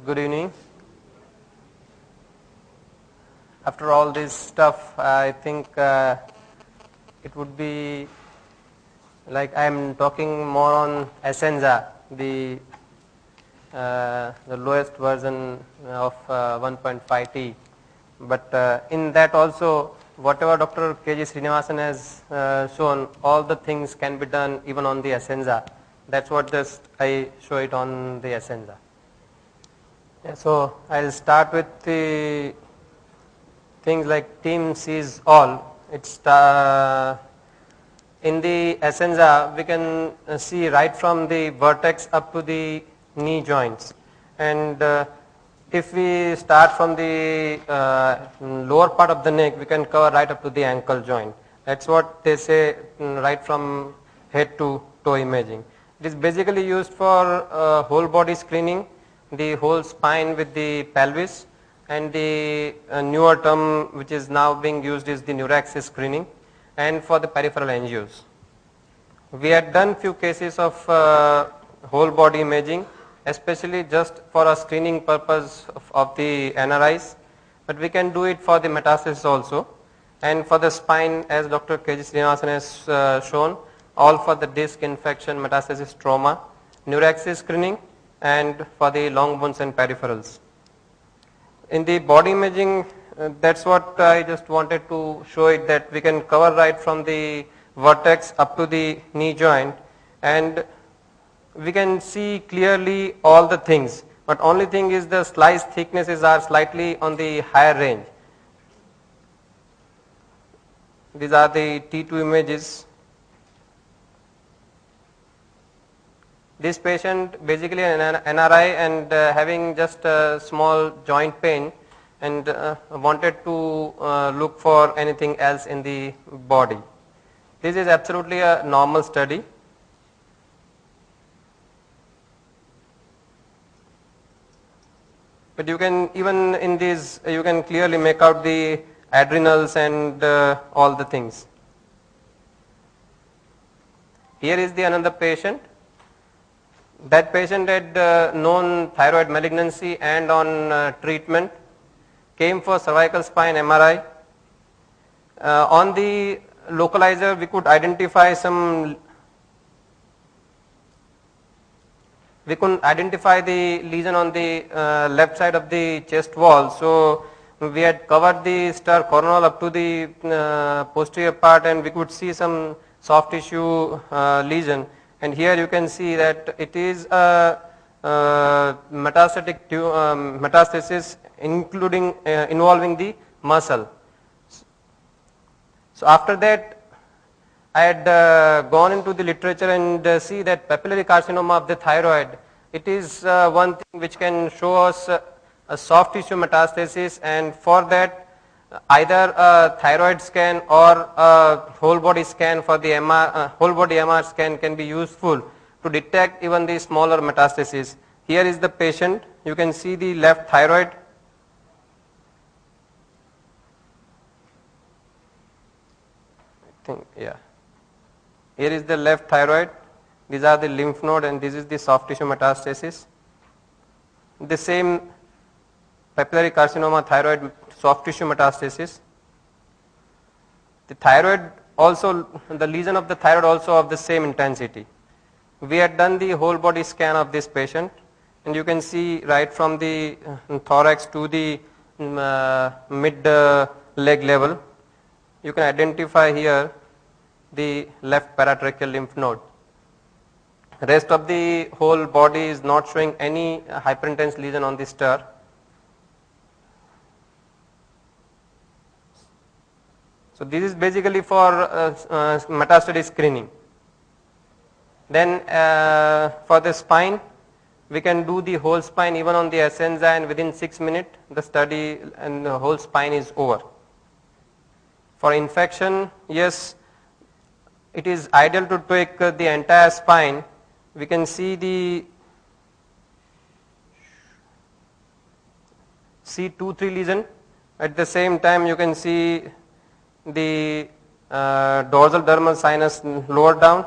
Good evening. After all this stuff, I think it would be like I am talking more on Essenza, the lowest version of 1.5T. But in that also, whatever Dr. K.G. Srinivasan has shown, all the things can be done even on the Essenza. That's what just I show it on the Essenza. So I'll start with the things like team sees all. It's in the Essenza we can see right from the vertex up to the knee joints, and if we start from the lower part of the neck, we can cover right up to the ankle joint. That's what they say, right from head to toe imaging. It is basically used for whole body screening, the whole spine with the pelvis, and the newer term which is now being used is the neuraxis screening, and for the peripheral angios. We had done few cases of whole body imaging, especially just for a screening purpose of the NRIs, but we can do it for the metastasis also, and for the spine, as Dr. K.G. Srinivasan has shown, all for the disc infection, metastasis, trauma, neuraxis screening, and for the long bones and peripherals. In the body imaging, that's what I just wanted to show it, that we can cover right from the vertex up to the knee joint, and we can see clearly all the things, but only thing is the slice thicknesses are slightly on the higher range. These are the T2 images. This patient basically an NRI and having just a small joint pain, and wanted to look for anything else in the body. This is absolutely a normal study. But you can, even in these, you can clearly make out the adrenals and all the things. Here is the another patient. That patient had known thyroid malignancy and on treatment, came for cervical spine MRI. On the localizer we could identify the lesion on the left side of the chest wall. So we had covered the stir coronal up to the posterior part, and we could see some soft tissue lesion. And here you can see that it is a metastasis including involving the muscle. So after that, I had gone into the literature and see that papillary carcinoma of the thyroid, it is one thing which can show us a soft tissue metastasis, and for that either a thyroid scan or a whole body scan for the whole body MR scan can be useful to detect even the smaller metastasis. Here is the patient. You can see the left thyroid. Here is the left thyroid. These are the lymph node, and this is the soft tissue metastasis. The same papillary carcinoma thyroid soft tissue metastasis. The thyroid also, the lesion of the thyroid also of the same intensity. We had done the whole body scan of this patient, and you can see right from the thorax to the mid leg level, you can identify here the left paratracheal lymph node. Rest of the whole body is not showing any hyperintense lesion on the stir. So this is basically for metastatic screening. Then for the spine, we can do the whole spine even on the Essenza, and within 6 minutes the study and the whole spine is over. For infection, yes, it is ideal to take the entire spine. We can see the C2-3 lesion. At the same time, you can see the dorsal dermal sinus lower down,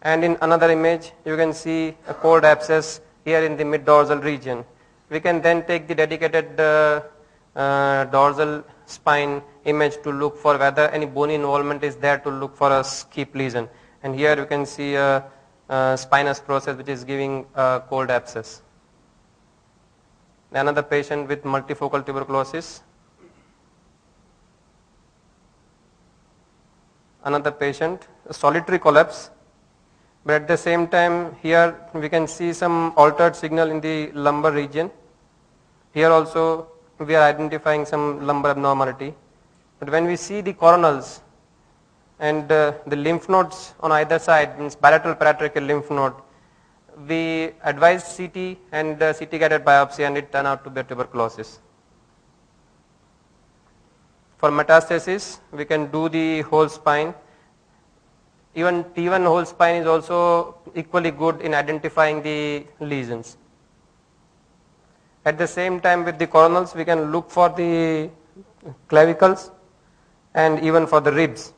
and in another image you can see a cold abscess here in the mid dorsal region. we can then take the dedicated dorsal spine image to look for whether any bony involvement is there to look for a skip lesion. And here you can see a spinous process which is giving a cold abscess. Another patient with multifocal tuberculosis. Another patient, solitary collapse, but at the same time here we can see some altered signal in the lumbar region. Here also we are identifying some lumbar abnormality. But when we see the coronals and the lymph nodes on either side, means bilateral paratracheal lymph node, we advised CT and CT guided biopsy, and it turned out to be a tuberculosis. For metastasis, we can do the whole spine. Even T1 whole spine is also equally good in identifying the lesions. At the same time, with the coronals, we can look for the clavicles and even for the ribs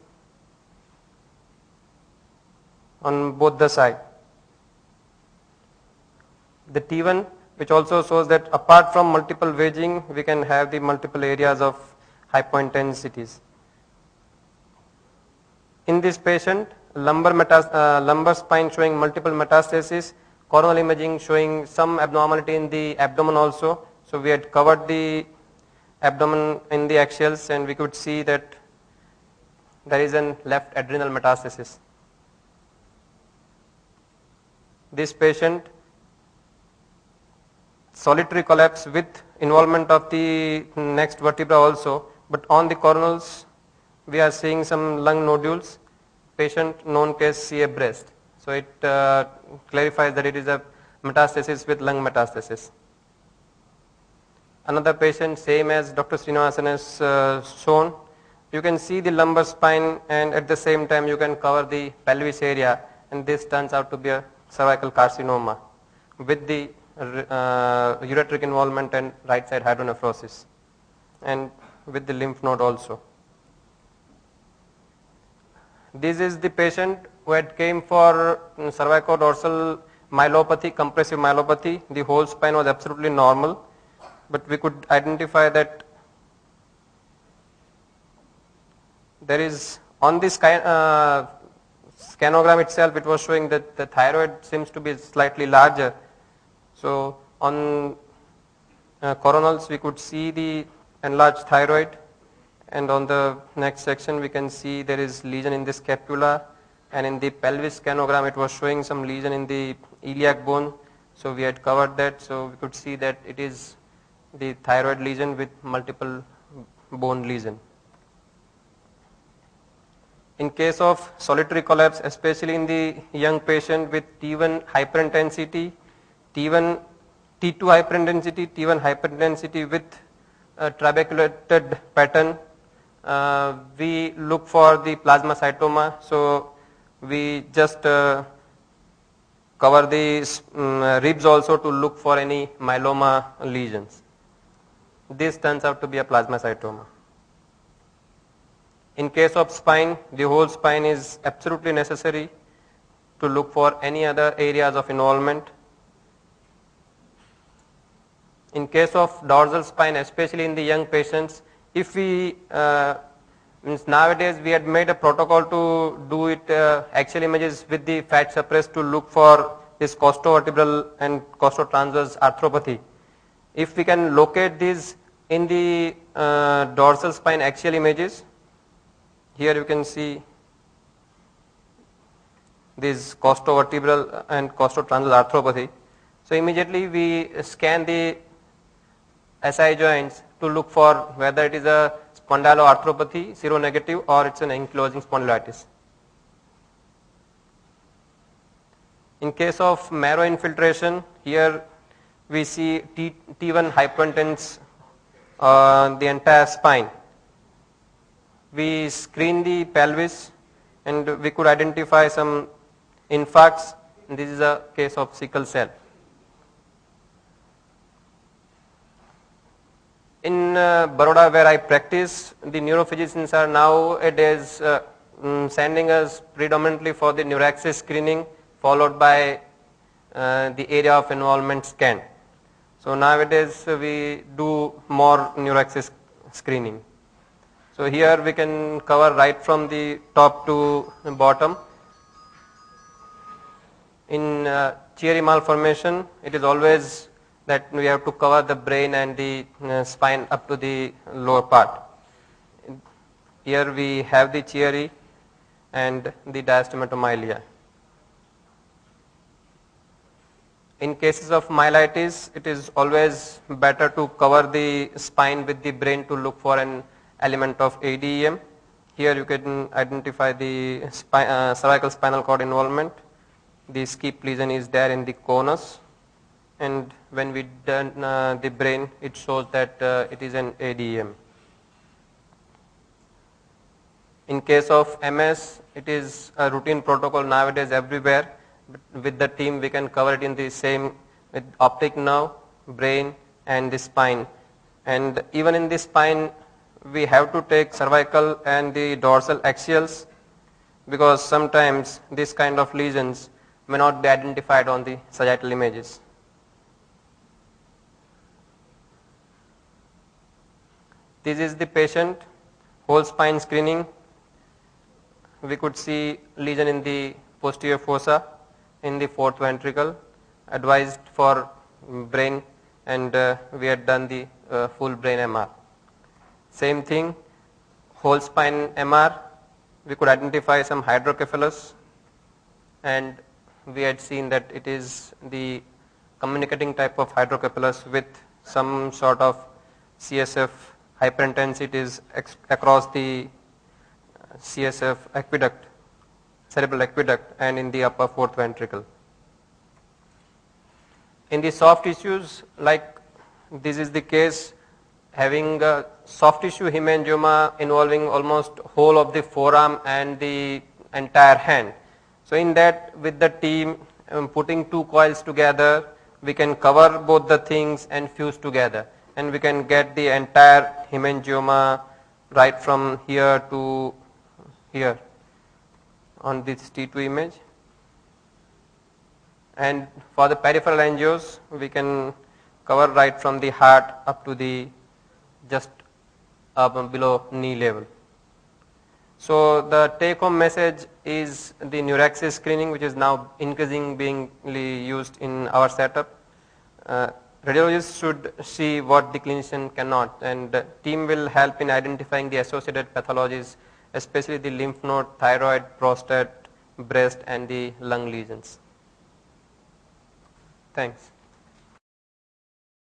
on both the sides. The T1, which also shows that apart from multiple wedging, we can have the multiple areas of hypointensities. In this patient, lumbar spine showing multiple metastases, coronal imaging showing some abnormality in the abdomen also. So we had covered the abdomen in the axials, and we could see that there is a left adrenal metastasis. This patient, solitary collapse with involvement of the next vertebra also, but on the coronals we are seeing some lung nodules. Patient known as CA breast. So it clarifies that it is a metastasis with lung metastasis. Another patient, same as Dr. Srinivasan has shown. You can see the lumbar spine, and at the same time you can cover the pelvis area, and this turns out to be a cervical carcinoma with the ureteric involvement and right side hydronephrosis, and with the lymph node also. This is the patient who had came for cervicodorsal myelopathy, compressive myelopathy. The whole spine was absolutely normal, but we could identify that there is on this scanogram itself, it was showing that the thyroid seems to be slightly larger. So on coronals we could see the enlarged thyroid, and on the next section we can see there is lesion in the scapula, and in the pelvis scanogram it was showing some lesion in the iliac bone. So we had covered that, so we could see that it is the thyroid lesion with multiple bone lesion. In case of solitary collapse, especially in the young patient with T1 hyperintensity, T2 hyperintensity, T1 hyperintensity with a trabeculated pattern, we look for the plasmacytoma. So we just cover the ribs also to look for any myeloma lesions. This turns out to be a plasmacytoma. In case of spine, the whole spine is absolutely necessary to look for any other areas of involvement. In case of dorsal spine, especially in the young patients, if we nowadays we had made a protocol to do it axial images with the fat suppressed to look for this costovertebral and costotransverse arthropathy. If we can locate these in the dorsal spine axial images, here you can see this costovertebral and costotransverse arthropathy. So immediately we scan the SI joints to look for whether it is a spondyloarthropathy, seronegative, or it's an ankylosing spondylitis. In case of marrow infiltration, here we see T1 hyperintense the entire spine. We screen the pelvis and we could identify some infarcts. This is a case of sickle cell. In Baroda, where I practice, the neurophysicians are nowadays sending us predominantly for the neuraxis screening, followed by the area of involvement scan. So nowadays we do more neuraxis screening. So here we can cover right from the top to bottom. In Chiari malformation, it is always that we have to cover the brain and the spine up to the lower part. Here we have the Chiari and the diastematomyelia. In cases of myelitis, it is always better to cover the spine with the brain to look for an element of ADEM. Here you can identify the cervical spinal cord involvement. The skip lesion is there in the conus, and when we done the brain, it shows that it is an ADEM. In case of MS, it is a routine protocol nowadays everywhere. But with the team, we can cover it in the same with optic nerve, brain, and the spine. And even in the spine, we have to take cervical and the dorsal axials, because sometimes this kind of lesions may not be identified on the sagittal images. This is the patient, whole spine screening. We could see lesion in the posterior fossa, in the fourth ventricle, advised for brain, and we had done the full brain MR. Same thing, whole spine MR, we could identify some hydrocephalus, and we had seen that it is the communicating type of hydrocephalus with some sort of CSF hyperintensity is across the CSF aqueduct, cerebral aqueduct, and in the upper fourth ventricle. In the soft tissues, like this is the case, having a soft tissue hemangioma involving almost whole of the forearm and the entire hand. So in that, with the team putting two coils together, we can cover both the things and fuse together, and we can get the entire hemangioma right from here to here on this T2 image. And for the peripheral angios, we can cover right from the heart up to the just below knee level. So the take home message is the neuraxis screening, which is now increasingly being used in our setup. Radiologists should see what the clinician cannot, and the team will help in identifying the associated pathologies, especially the lymph node, thyroid, prostate, breast, and the lung lesions. Thanks.